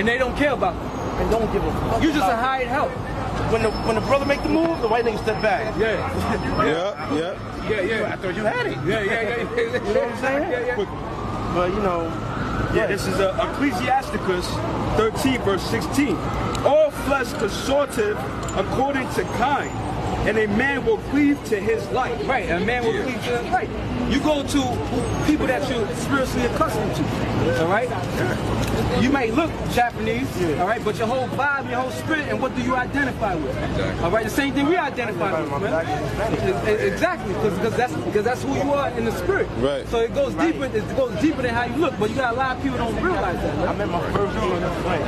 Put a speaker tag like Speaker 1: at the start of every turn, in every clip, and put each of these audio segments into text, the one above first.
Speaker 1: and they don't care about them.
Speaker 2: And don't give a fuck.
Speaker 1: You just a hired help.
Speaker 2: When the brother make the move, the white nigga step back.
Speaker 1: Yeah.
Speaker 2: I thought you had it.
Speaker 1: Yeah.
Speaker 2: You know what I'm saying?
Speaker 1: Yeah.
Speaker 2: But you know.
Speaker 3: Yeah, this is Ecclesiasticus 13, verse 16. All flesh consorteth according to kind, and a man will cleave to his life.
Speaker 1: Right, a man will cleave to his life. You go to people that you're spiritually accustomed to, all right? You may look Japanese, all right, but your whole vibe, your whole spirit, and what do you identify with? Exactly. All right, the same thing we identify with, man. Exactly, because that's who you are in the spirit.
Speaker 4: Right.
Speaker 1: So it goes deeper. It goes deeper than how you look. But you got a lot of people don't realize that. Man.
Speaker 2: I met my first woman friend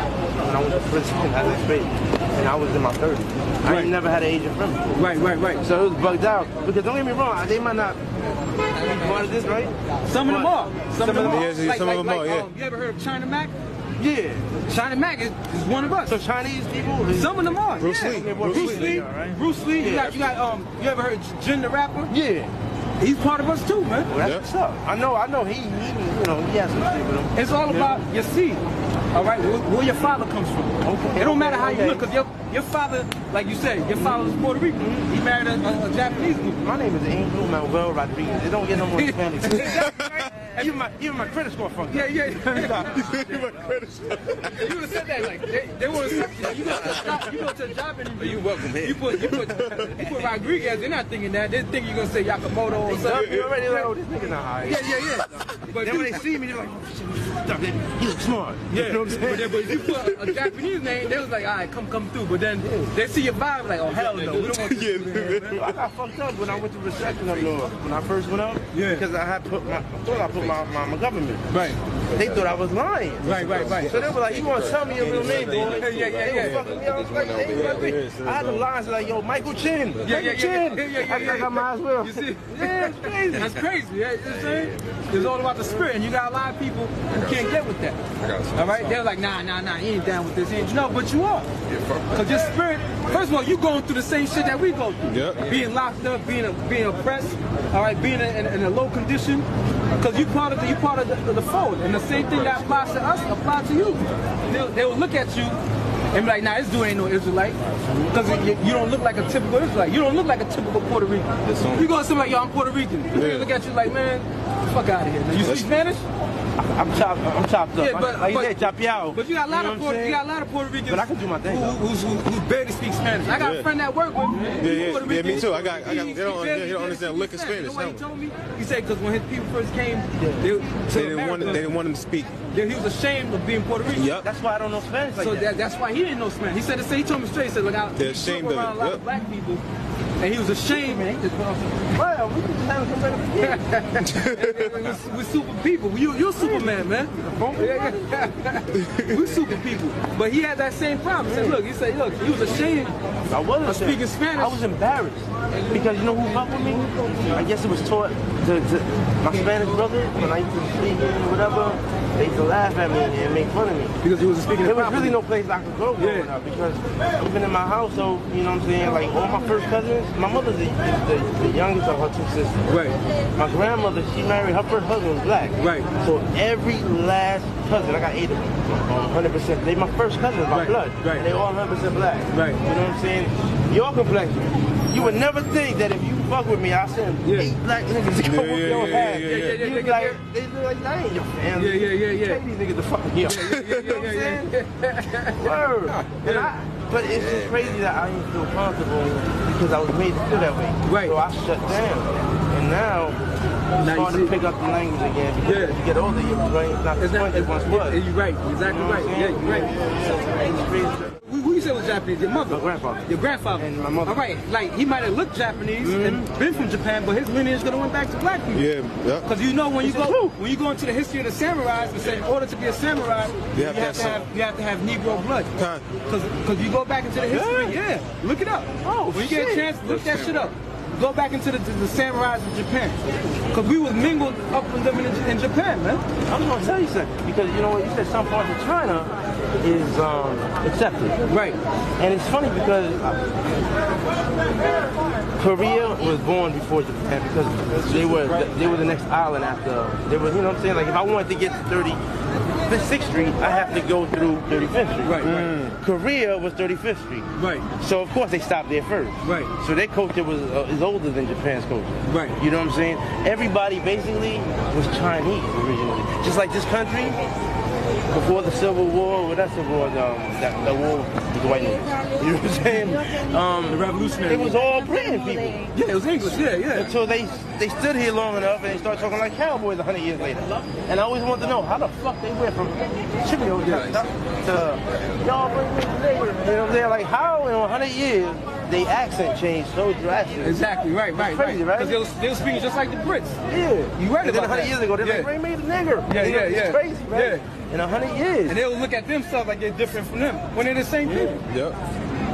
Speaker 2: when I went to prison as a spade, and I was in my 30s. I ain't never had an Asian friend before.
Speaker 1: Right.
Speaker 2: So it was bugged out. Because don't get me wrong, they might not be part of this, right?
Speaker 1: Some of them are. Some of them are.
Speaker 4: Yeah, some of them are. Yeah.
Speaker 1: You ever heard of China Mac?
Speaker 2: Yeah.
Speaker 1: China Mac is one of us.
Speaker 2: So Chinese people?
Speaker 1: Some of them are.
Speaker 4: Bruce Lee.
Speaker 1: Bruce Lee. You got. You ever heard Jin the rapper?
Speaker 2: Yeah.
Speaker 1: He's part of us too, man.
Speaker 2: Well, that's what's up. I know. He has some shit with him.
Speaker 1: It's all about your seed. All right, where your father comes from. Okay. It don't matter how you look, because your father, like you said, your father was Puerto Rican. He married a Japanese woman.
Speaker 2: My name is Angel Manuel Rodriguez. It don't get no more Spanish. Even my credit score funky.
Speaker 1: Yeah. You would have said that, like, they would have said, you go to a job interview.
Speaker 4: You welcome here.
Speaker 1: You put Rodriguez, they're not thinking that. They're thinking you're going to say Yakamoto or something.
Speaker 2: You already like, oh, this nigga not high.
Speaker 1: Yeah.
Speaker 2: But then when they see me, they're like, oh, shit, he looks smart.
Speaker 1: Yeah.
Speaker 2: You know what I'm saying?
Speaker 1: But if you put a Japanese name, they was like, all right, come through. But then they see your vibe, like, oh, hell no, we don't want this.
Speaker 2: I got fucked up when I went to reception up north. When I first went up, because I thought I put my government.
Speaker 1: Right.
Speaker 2: They thought I was lying.
Speaker 1: Right.
Speaker 2: So they were like, you want to tell me your real name, boy?
Speaker 1: Yeah.
Speaker 2: They were fucking me. I was like, I had the lines like, yo, Michael Chin. Michael Chin. I got my as well.
Speaker 1: You see?
Speaker 2: Yeah, it's crazy.
Speaker 1: That's crazy. Yeah, you know what I'm saying? It's all about the spirit, and you got a lot of people who can't get with that. All right? They're like, nah, you ain't down with this. No, but you are. Because your spirit, first of all, you going through the same shit that we go through.
Speaker 4: Yep.
Speaker 1: Being locked up, being oppressed, all right, being in a low condition. Because you part of the fold. And the same thing that applies to us applies to you. They will look at you and be like, nah, this dude ain't no Israelite. Because you don't look like a typical Israelite. You don't look like a typical Puerto Rican. You go to somebody like, yo, I'm Puerto Rican. They look at you like, man, fuck out of here. Now, you speak Spanish?
Speaker 2: I'm chopped up.
Speaker 1: Yeah, but,
Speaker 2: like you said, chapeado.
Speaker 1: But you got a lot of Puerto Ricans.
Speaker 2: But I can do my thing.
Speaker 1: Who barely speak Spanish. I got a friend that work with me.
Speaker 4: Yeah, me too. I got. They don't understand lick of Spanish.
Speaker 1: You know what he told me? He said because when his people first came, they
Speaker 4: didn't want him to speak.
Speaker 1: He was ashamed of being Puerto Rican.
Speaker 4: Yep.
Speaker 2: That's why I don't know Spanish like
Speaker 1: so
Speaker 2: that.
Speaker 1: that's why he didn't know Spanish. He said the same. He told me straight. He said, look,
Speaker 4: They're ashamed of
Speaker 1: around
Speaker 4: it.
Speaker 1: a lot of black people. And he was ashamed, man. He just put on
Speaker 2: Well, we can just have some
Speaker 1: we're super people. You're Superman, man. We're super people. But he had that same problem. He said, look, he was ashamed of speaking Spanish.
Speaker 2: I was embarrassed. Because you know who fucked with me? I guess it was taught to my Spanish brother when I used to speak and whatever. They used to laugh at me and make fun of me.
Speaker 1: Because he wasn't speaking.
Speaker 2: There was really no place I could go growing up because even in my household, you know what I'm saying, like all my first cousins, my mother's the youngest of her two sisters.
Speaker 1: Right.
Speaker 2: My grandmother, she married, her first husband was black.
Speaker 1: Right.
Speaker 2: So every last cousin, I got 8 of them, 100%. They my first cousins by blood.
Speaker 1: Right.
Speaker 2: And they all 100% black.
Speaker 1: Right.
Speaker 2: You know what I'm saying? Your complexion. You would never think that if you fuck with me, I'll send 8 black niggas to go with your ass. They look like, I ain't your family.
Speaker 1: Yeah.
Speaker 2: Take these niggas to fuck me up. You know what I'm saying? Word. But it's just crazy that I didn't feel comfortable because I was made to feel that way.
Speaker 1: Right.
Speaker 2: So I shut down. And now I'm starting to pick up the language again because as you get older, your brain's not as much as once was.
Speaker 1: You're right. Exactly right. Yeah, you're right.
Speaker 2: It's crazy.
Speaker 1: Who you said was Japanese? Your mother?
Speaker 2: My grandfather.
Speaker 1: Your grandfather?
Speaker 2: And my mother.
Speaker 1: All right. Like, he might have looked Japanese and been from Japan, but his lineage could have went back to black people.
Speaker 4: Yeah.
Speaker 1: Because you know when you go into the history of the samurais, and say in order to be a samurai, you have to have Negro blood. Because you go back into the history, look it up. When you get a chance, look that shit up. Go back into the samurais of Japan. Because we was mingled up with them in Japan, man.
Speaker 2: I'm going to tell you something. Because you know what, you said some parts of China is accepted.
Speaker 1: Right.
Speaker 2: And it's funny because Korea was born before Japan because they were the next island after. They were, you know what I'm saying? Like if I wanted to get to 30 it's 6th Street, I have to go through 35th Street.
Speaker 1: Right.
Speaker 2: Korea was 35th Street.
Speaker 1: Right.
Speaker 2: So of course they stopped there first.
Speaker 1: Right.
Speaker 2: So their culture was is older than Japan's culture.
Speaker 1: Right.
Speaker 2: You know what I'm saying? Everybody basically was Chinese originally. Just like this country, before the Civil War, well, that's the war, the war with the white niggas. You know what I'm saying?
Speaker 1: The revolutionary.
Speaker 2: It was all Britain people.
Speaker 1: Yeah, it was English. Yeah.
Speaker 2: Until they stood here long enough and they started talking like cowboys 100 years later. And I always wanted to know how the fuck they went from Chicago to y'all bring me the nigger. You know what I'm saying? Like how in 100 years the accent changed so drastically.
Speaker 1: Exactly. Right.
Speaker 2: Crazy, right?
Speaker 1: Because they were speaking just like the Brits.
Speaker 2: Yeah.
Speaker 1: You read
Speaker 2: and then
Speaker 1: about
Speaker 2: 100
Speaker 1: that.
Speaker 2: years ago, they're like, bring me the nigger.
Speaker 1: Yeah.
Speaker 2: It's crazy, right?
Speaker 1: Yeah.
Speaker 2: In 100 years.
Speaker 1: And they will look at themselves like they're different from them when they're the same people.
Speaker 4: Yep.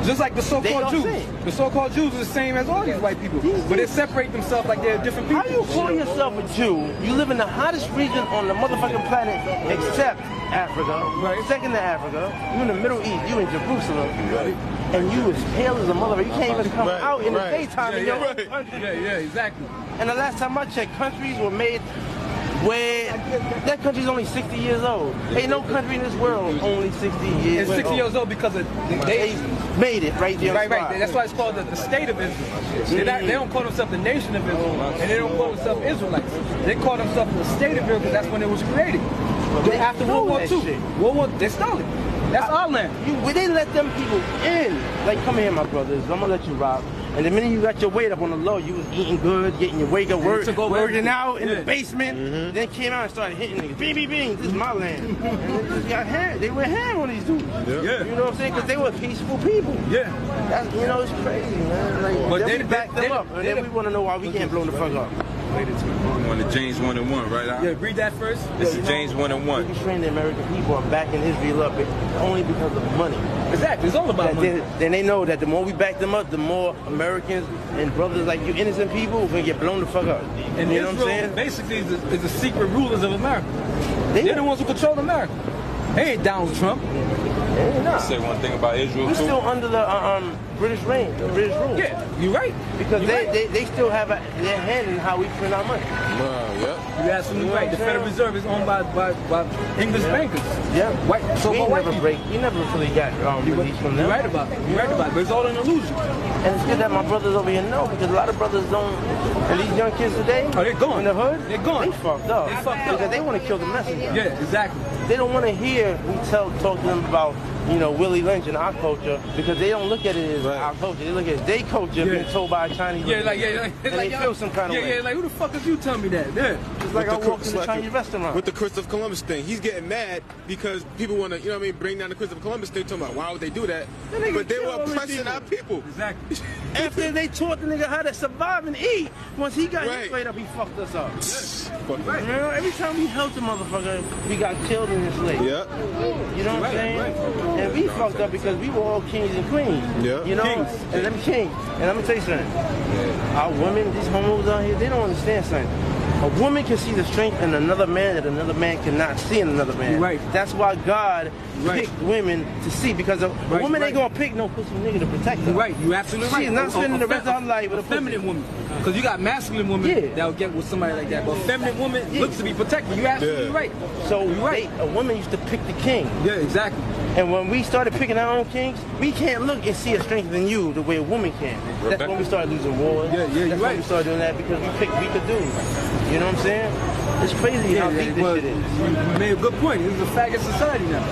Speaker 1: Just like the
Speaker 2: They
Speaker 1: so-called
Speaker 2: don't
Speaker 1: Jews.
Speaker 2: say.
Speaker 1: The so-called Jews are the same as all these white people. But they separate themselves like they're different people.
Speaker 2: How you call yourself a Jew? You live in the hottest region on the motherfucking planet except Africa.
Speaker 1: Right.
Speaker 2: Second to Africa. You in the Middle East. You in Jerusalem.
Speaker 4: Right.
Speaker 2: And you as pale as a motherfucker. You can't even come
Speaker 4: Right,
Speaker 2: out in the
Speaker 4: right.
Speaker 2: daytime in your own country.
Speaker 1: Yeah, exactly.
Speaker 2: And the last time I checked, countries were made where that country's only 60 years old. Ain't no country in this world only 60 years
Speaker 1: It's 60 years old because of
Speaker 2: They made it right there.
Speaker 1: Right. That's why it's called the state of Israel. They don't call themselves the nation of Israel, and they don't call themselves Israelites. They call themselves the state of Israel because that's when it was created. After World War II, they stole it. That's our land.
Speaker 2: They let them people in. Like, come here, my brothers. I'm gonna let you rock. And the minute you got your weight up on the low, you was eating good, getting your weight up, working out in the basement. Then came out and started hitting niggas. Bing, bing, bing. This is my land. And they just got ham. They went ham on these dudes.
Speaker 1: Yeah.
Speaker 2: You know what I'm saying? Because they were peaceful people.
Speaker 1: Yeah.
Speaker 2: That's, you know, it's crazy, man. Like,
Speaker 1: But
Speaker 2: then we back them up. And then we want to know why we can't blow the fuck up.
Speaker 5: On the James 1 and 1, right?
Speaker 1: Yeah, read that first.
Speaker 5: This is James 1 and 1.
Speaker 2: We train the American people are backing Israel up only because of money.
Speaker 1: Exactly. It's all about money.
Speaker 2: Then they know that the more we back them up, the more Americans and brothers like you, innocent people, are gonna get blown the fuck up.
Speaker 1: And
Speaker 2: you know
Speaker 1: Israel
Speaker 2: what I'm saying?
Speaker 1: basically is the secret rulers of America.
Speaker 2: They
Speaker 1: They're the ones who control America. They ain't Donald Trump.
Speaker 2: They're not.
Speaker 5: Say one thing about Israel
Speaker 2: We're
Speaker 5: too.
Speaker 2: still under the British reign, the British rule.
Speaker 1: Yeah, you're right.
Speaker 2: Because
Speaker 1: You're right.
Speaker 2: they still have their hand in how we print our money.
Speaker 4: Yep.
Speaker 1: You're absolutely right. The Federal Reserve is owned by English bankers.
Speaker 2: Yeah.
Speaker 1: White, so
Speaker 2: we
Speaker 1: white
Speaker 2: never
Speaker 1: people.
Speaker 2: we never really got release from them.
Speaker 1: You're right about it. You're right about it. But it's all an illusion.
Speaker 2: And it's good that my brothers over here know, because a lot of brothers don't. And these young kids today,
Speaker 1: Oh, they're gone.
Speaker 2: in the hood,
Speaker 1: They're gone.
Speaker 2: They fucked up.
Speaker 1: They fucked up.
Speaker 2: Because they want to kill the messenger.
Speaker 1: Yeah, exactly.
Speaker 2: They don't want to hear we talk to them about, you know, Willie Lynch and our culture, because they don't look at it as our culture. They look at their culture being told by a Chinese.
Speaker 1: Yeah, like
Speaker 2: and they feel some kind of way.
Speaker 1: Yeah, like who the fuck is you telling me that? Yeah.
Speaker 2: It's like I
Speaker 4: With the
Speaker 2: walked in a Chinese restaurant.
Speaker 4: With the Christopher Columbus thing, he's getting mad because people want to, you know what I mean, bring down the Christopher Columbus thing, talking about why would they do that? But they were oppressing our people.
Speaker 1: Exactly.
Speaker 2: After they taught the nigga how to survive and eat, once he got his weight up, he fucked us up.
Speaker 4: Right.
Speaker 2: You know, every time we helped a motherfucker, we got killed in this slave.
Speaker 4: Yeah.
Speaker 2: You know what I'm saying? And we fucked up because we were all kings and queens.
Speaker 4: Yeah.
Speaker 2: You know?
Speaker 1: Kings.
Speaker 2: And let me change. And let me tell you something. Our women, these homos out here, they don't understand something. A woman can see the strength in another man that another man cannot see in another man.
Speaker 1: Right.
Speaker 2: That's why God picked women to see, because a woman ain't gonna pick no pussy nigga to protect her.
Speaker 1: Right, you absolutely right.
Speaker 2: She's not spending the rest of her life with a
Speaker 1: feminine woman. Because you got masculine women that will get with somebody like that, but a feminine woman looks to be protected. You absolutely right.
Speaker 2: So a woman used to pick the king.
Speaker 1: Yeah, exactly.
Speaker 2: And when we started picking our own kings, we can't look and see a strength in you the way a woman can. That's when we started losing wars.
Speaker 1: Yeah, you're
Speaker 2: That's
Speaker 1: right.
Speaker 2: when we started doing that, because we picked weaker dudes. You know what I'm saying? It's crazy how deep this shit is.
Speaker 1: You made a good point. This is a faggot society now.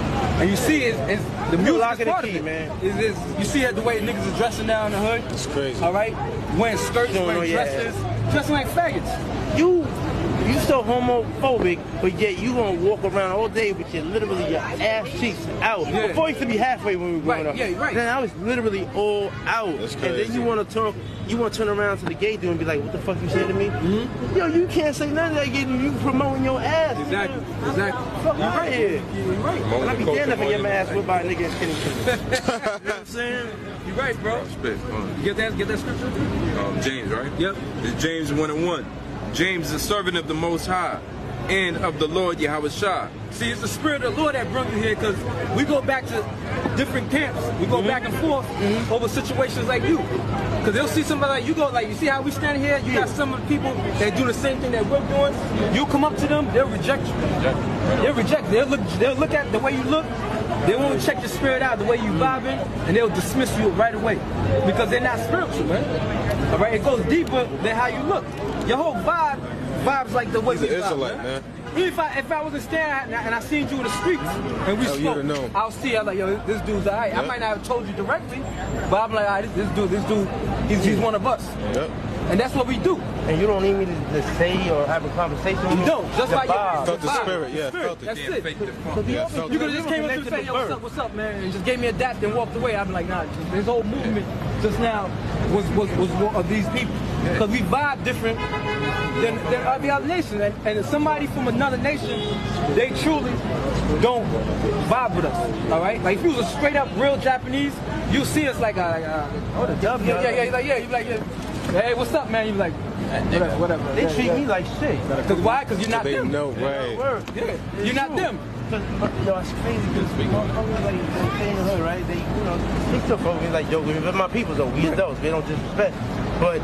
Speaker 1: And you see it's the music
Speaker 2: lock
Speaker 1: is
Speaker 2: and
Speaker 1: part
Speaker 2: key,
Speaker 1: of it.
Speaker 2: man.
Speaker 1: You see the way niggas are dressing now in the hood?
Speaker 4: It's crazy.
Speaker 1: All right? Wearing skirts, wearing dresses, dressing like faggots.
Speaker 2: You so homophobic, but yet you gonna walk around all day with your ass cheeks out.
Speaker 1: Yeah.
Speaker 2: Before it used to be halfway when we were growing up.
Speaker 1: Yeah, right.
Speaker 2: Then I was literally all out.
Speaker 4: That's
Speaker 2: And then
Speaker 4: crazy.
Speaker 2: you wanna turn around to the gay dude and be like, what the fuck you say to me? Mm-hmm. Yo, you can't say nothing to that gay dude. You promoting your ass.
Speaker 1: Exactly.
Speaker 2: Fuck out here.
Speaker 1: You're right.
Speaker 2: And I be damned if I get my ass whipped by a nigga in skinny jeans. You know what I'm saying?
Speaker 1: You're right, bro. Get that scripture?
Speaker 5: James, right?
Speaker 1: Yep.
Speaker 5: It's James 1 and 1. James, the servant of the Most High, and of the Lord Yahweh Shah.
Speaker 1: See, it's the spirit of the Lord that brought you here, because we go back to different camps. We go back and forth over situations like you. Because they'll see somebody like you go, like, you see how we stand here? You got some of the people that do the same thing that we're doing. You come up to them, they'll reject you. They'll reject you. They'll look at the way you look. They won't check your spirit out, the way you vibing, and they'll dismiss you right away. Because they're not spiritual, man. All right? It goes deeper than how you look. Your whole vibe's like the way
Speaker 4: He's
Speaker 1: we
Speaker 4: an
Speaker 1: vibe,
Speaker 4: Israelite, man.
Speaker 1: If I wasn't standing and I seen you in the streets and we spoke, I'll see. I'm like, yo, this dude's alright. I might not have told you directly, but I'm like, alright, this dude, he's one of us.
Speaker 4: Yep.
Speaker 1: And that's what we do.
Speaker 2: And you don't need me to say or have a conversation with
Speaker 1: You
Speaker 2: me?
Speaker 1: don't. Just like
Speaker 4: Felt the spirit, yeah, felt it.
Speaker 1: That's
Speaker 5: Can't
Speaker 1: it.
Speaker 5: fake the funk.
Speaker 4: Yeah, felt
Speaker 1: You
Speaker 4: it.
Speaker 1: could have just came up to me and said, yo, what's up, man? And just gave me a dap and walked away. I'd be like, nah, this whole movement just now was one of these people. Because we vibe different than every other nation. And somebody from another nation, they truly don't vibe with us. All right? Like, if you was a straight up real Japanese, you see us like,
Speaker 2: Oh, the dub.
Speaker 1: yeah. You be like, yeah. Hey, what's up, man? You be like, whatever.
Speaker 2: They treat me like shit.
Speaker 1: Because why? Because you're not
Speaker 4: They
Speaker 1: them.
Speaker 4: know, right.
Speaker 1: Yeah, you're not them.
Speaker 2: Yo, it's crazy because motherfuckers like they stay in the hood, right? They, they still focus like joking. But my people though, we adults, we don't disrespect. But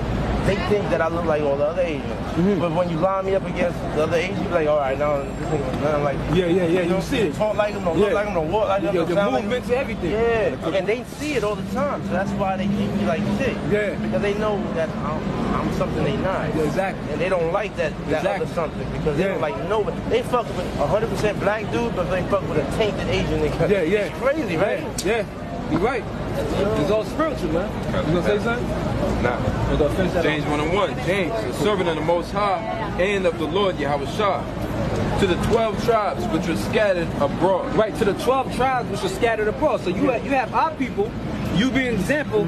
Speaker 2: they think that I look like all the other Asians. But when you line me up against the other Asians, you be like, all right, now this nigga was nothing like.
Speaker 1: Yeah. You see it.
Speaker 2: Talk like him, don't look like him, don't walk like him, don't
Speaker 1: The
Speaker 2: sound like him.
Speaker 1: movements, everything.
Speaker 2: Yeah, and they see it all the time, so that's why they treat me like shit.
Speaker 1: Yeah.
Speaker 2: Because they know that I'm something they not.
Speaker 1: Yeah, exactly.
Speaker 2: And they don't like that other something because they don't like nobody. They fuck with 100% black dude, but they fuck with a tainted Asian nigga.
Speaker 1: Yeah.
Speaker 2: It's crazy, right?
Speaker 1: Yeah. You're right. It's all spiritual, man. You gonna say something?
Speaker 5: Nah.
Speaker 1: We're gonna finish that.
Speaker 5: James 1 and 1. James, the servant of the Most High and of the Lord Yahweh Shah, to the 12 tribes which were scattered abroad.
Speaker 1: Right, to the 12 tribes which are scattered abroad. So you have our people, you be an example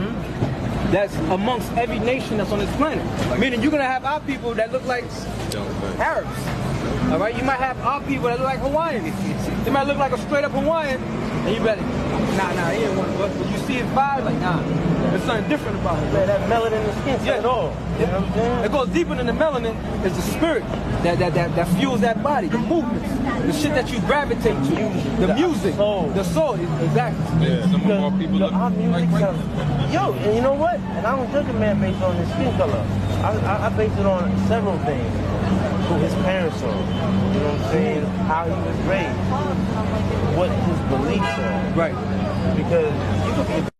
Speaker 1: that's amongst every nation that's on this planet. Meaning you're gonna have our people that look like Arabs. All right, you might have our people that look like Hawaiians. They might look like a straight up Hawaiian, and you better, nah, he ain't one of us. But you see his vibe, like, nah, there's something different about him.
Speaker 2: Man, that melanin in the skin said it all. You know what I'm saying?
Speaker 1: It goes deeper than the melanin. It's the spirit that fuels that body, the movements, the shit that you gravitate to, the music, the soul. Exactly.
Speaker 5: Yeah, some of our people look
Speaker 2: our music
Speaker 5: like
Speaker 2: sounds, yo, and you know what? And I don't judge a man based on his skin color. I base it on several things. Who his parents are, you know what I'm saying? How he was raised, what his beliefs are.
Speaker 1: Right.
Speaker 2: Because you could be